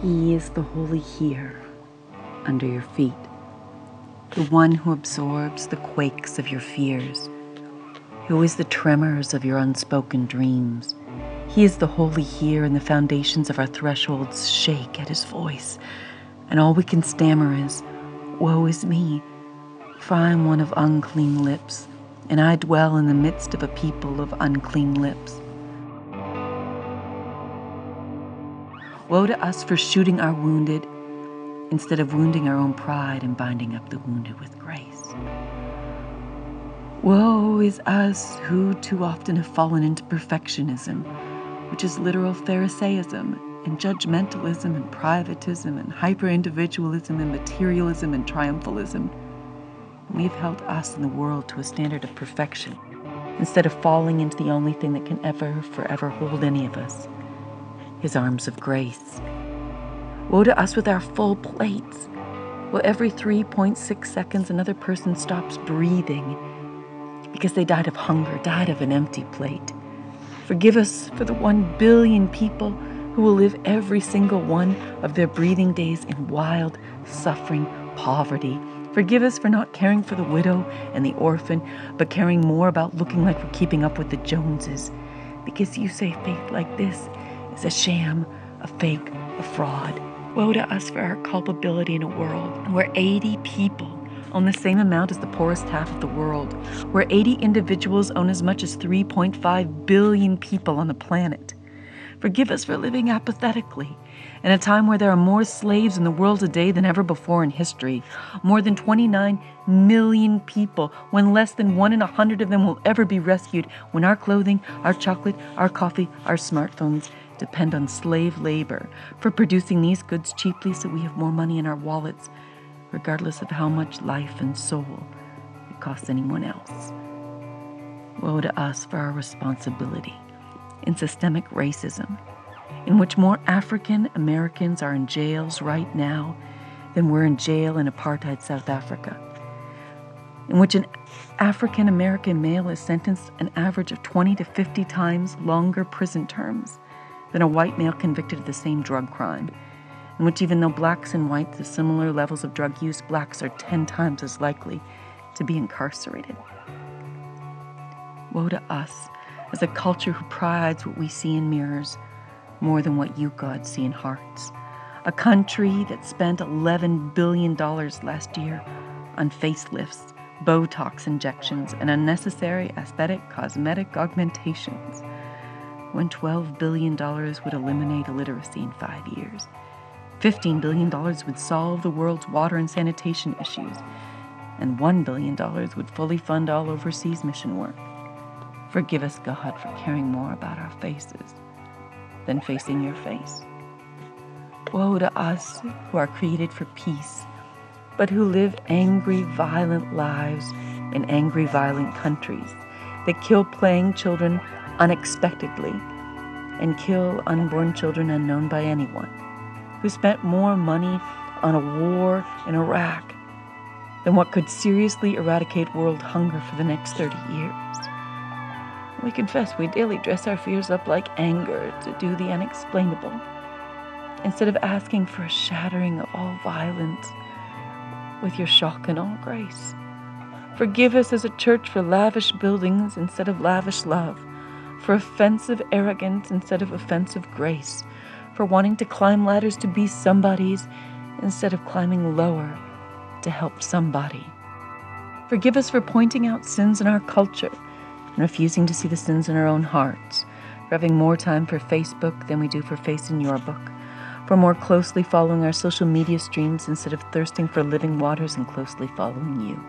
He is the holy here, under your feet, the one who absorbs the quakes of your fears, who is the tremors of your unspoken dreams. He is the holy here, and the foundations of our thresholds shake at his voice, and all we can stammer is, "Woe is me, for I am one of unclean lips, and I dwell in the midst of a people of unclean lips." Woe to us for shooting our wounded instead of wounding our own pride and binding up the wounded with grace. Woe is us who too often have fallen into perfectionism, which is literal Pharisaism and judgmentalism and privatism and hyper-individualism and materialism and triumphalism. We've held us and the world to a standard of perfection instead of falling into the only thing that can ever, forever hold any of us, his arms of grace. Woe to us with our full plates. Well, every 3.6 seconds another person stops breathing because they died of hunger, died of an empty plate. Forgive us for the 1 billion people who will live every single one of their breathing days in wild, suffering poverty. Forgive us for not caring for the widow and the orphan, but caring more about looking like we're keeping up with the Joneses. Because you say faith like this is a sham, a fake, a fraud. Woe to us for our culpability in a world where 80 people own the same amount as the poorest half of the world, where 80 individuals own as much as 3.5 billion people on the planet. Forgive us for living apathetically in a time where there are more slaves in the world today than ever before in history, more than 29 million people, when less than 1 in 100 of them will ever be rescued, when our clothing, our chocolate, our coffee, our smartphones depend on slave labor for producing these goods cheaply so we have more money in our wallets, regardless of how much life and soul it costs anyone else. Woe to us for our responsibility in systemic racism, in which more African Americans are in jails right now than were in jail in apartheid South Africa, in which an African American male is sentenced an average of 20 to 50 times longer prison terms than a white male convicted of the same drug crime, in which even though blacks and whites have similar levels of drug use, blacks are 10 times as likely to be incarcerated. Woe to us as a culture who prides what we see in mirrors more than what you, God, see in hearts. A country that spent $11 billion last year on facelifts, Botox injections, and unnecessary aesthetic cosmetic augmentations, when $12 billion would eliminate illiteracy in 5 years. $15 billion would solve the world's water and sanitation issues, and $1 billion would fully fund all overseas mission work. Forgive us, God, for caring more about our faces than facing your face. Woe to us who are created for peace, but who live angry, violent lives in angry, violent countries that kill playing children unexpectedly and kill unborn children unknown by anyone, who spent more money on a war in Iraq than what could seriously eradicate world hunger for the next 30 years. We confess we daily dress our fears up like anger to do the unexplainable, instead of asking for a shattering of all violence with your shock and all grace. Forgive us as a church for lavish buildings instead of lavish love, for offensive arrogance instead of offensive grace, for wanting to climb ladders to be somebody's instead of climbing lower to help somebody. Forgive us for pointing out sins in our culture and refusing to see the sins in our own hearts, for having more time for Facebook than we do for Face in Your Book, for more closely following our social media streams instead of thirsting for living waters and closely following you.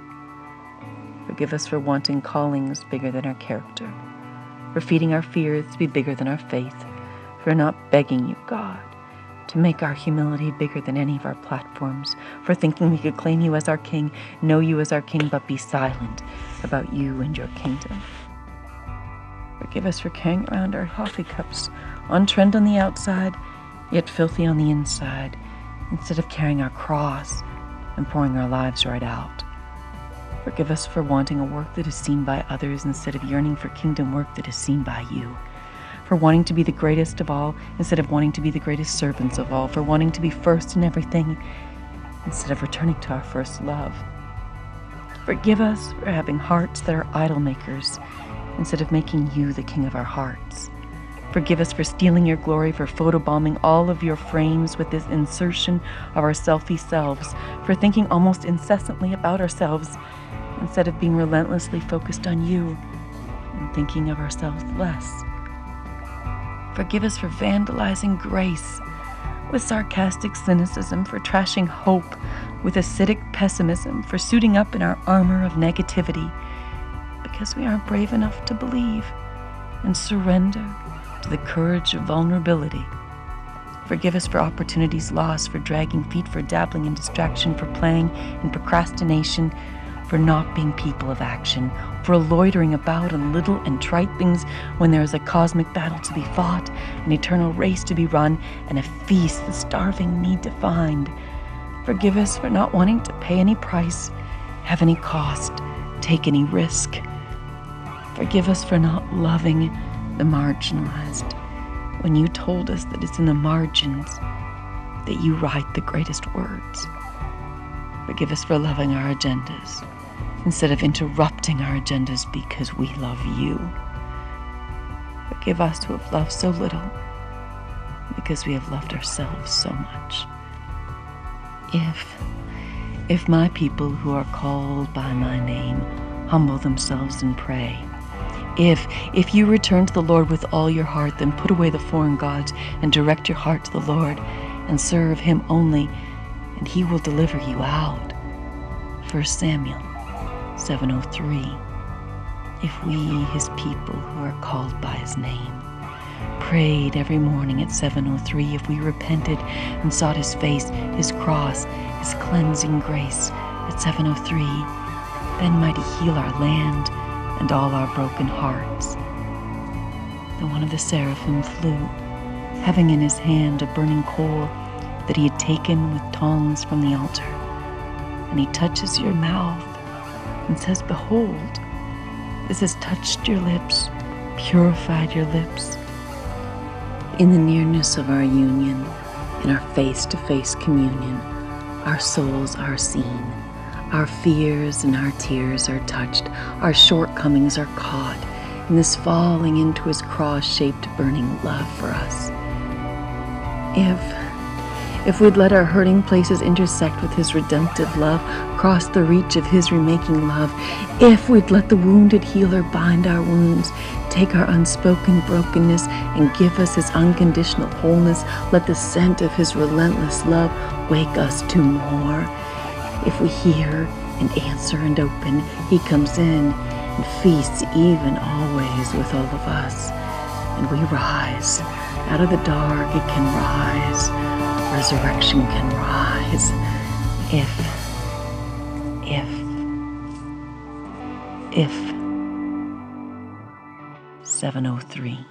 Forgive us for wanting callings bigger than our character, for feeding our fears to be bigger than our faith, for not begging you, God, to make our humility bigger than any of our platforms, for thinking we could claim you as our king, know you as our king, but be silent about you and your kingdom. Forgive us for carrying around our coffee cups, on trend on the outside, yet filthy on the inside, instead of carrying our cross and pouring our lives right out. Forgive us for wanting a work that is seen by others instead of yearning for kingdom work that is seen by you. for wanting to be the greatest of all instead of wanting to be the greatest servants of all, for wanting to be first in everything instead of returning to our first love. Forgive us for having hearts that are idol makers instead of making you the king of our hearts. Forgive us for stealing your glory, for photobombing all of your frames with this insertion of our selfie selves, for thinking almost incessantly about ourselves instead of being relentlessly focused on you and thinking of ourselves less. Forgive us for vandalizing grace with sarcastic cynicism, for trashing hope with acidic pessimism, for suiting up in our armor of negativity because we aren't brave enough to believe and surrender to the courage of vulnerability. Forgive us for opportunities lost, for dragging feet, for dabbling in distraction, for playing in procrastination, for not being people of action, for loitering about on little and trite things when there is a cosmic battle to be fought, an eternal race to be run, and a feast the starving need to find. Forgive us for not wanting to pay any price, have any cost, take any risk. Forgive us for not loving the marginalized when you told us that it's in the margins that you write the greatest words. Forgive us for loving our agendas instead of interrupting our agendas because we love you. Forgive us who have loved so little because we have loved ourselves so much. If my people who are called by my name humble themselves and pray, if you return to the Lord with all your heart, then put away the foreign gods and direct your heart to the Lord and serve him only, and he will deliver you out. 1 Samuel 7:03. If we, his people who are called by his name, prayed every morning at 7:03, if we repented and sought his face, his cross, his cleansing grace at 7:03, then might he heal our land and all our broken hearts. Then one of the seraphim flew, having in his hand a burning coal that he had taken with tongs from the altar. And he touches your mouth and says, "Behold, this has touched your lips, purified your lips." In the nearness of our union, in our face-to-face communion, our souls are seen. Our fears and our tears are touched. Our shortcomings are caught in this falling into his cross-shaped burning love for us. If we'd let our hurting places intersect with his redemptive love, cross the reach of his remaking love, if we'd let the wounded healer bind our wounds, take our unspoken brokenness and give us his unconditional wholeness, let the scent of his relentless love wake us to more. If we hear and answer and open, he comes in and feasts even always with all of us. And we rise. Out of the dark it can rise. Resurrection can rise. If 7:03.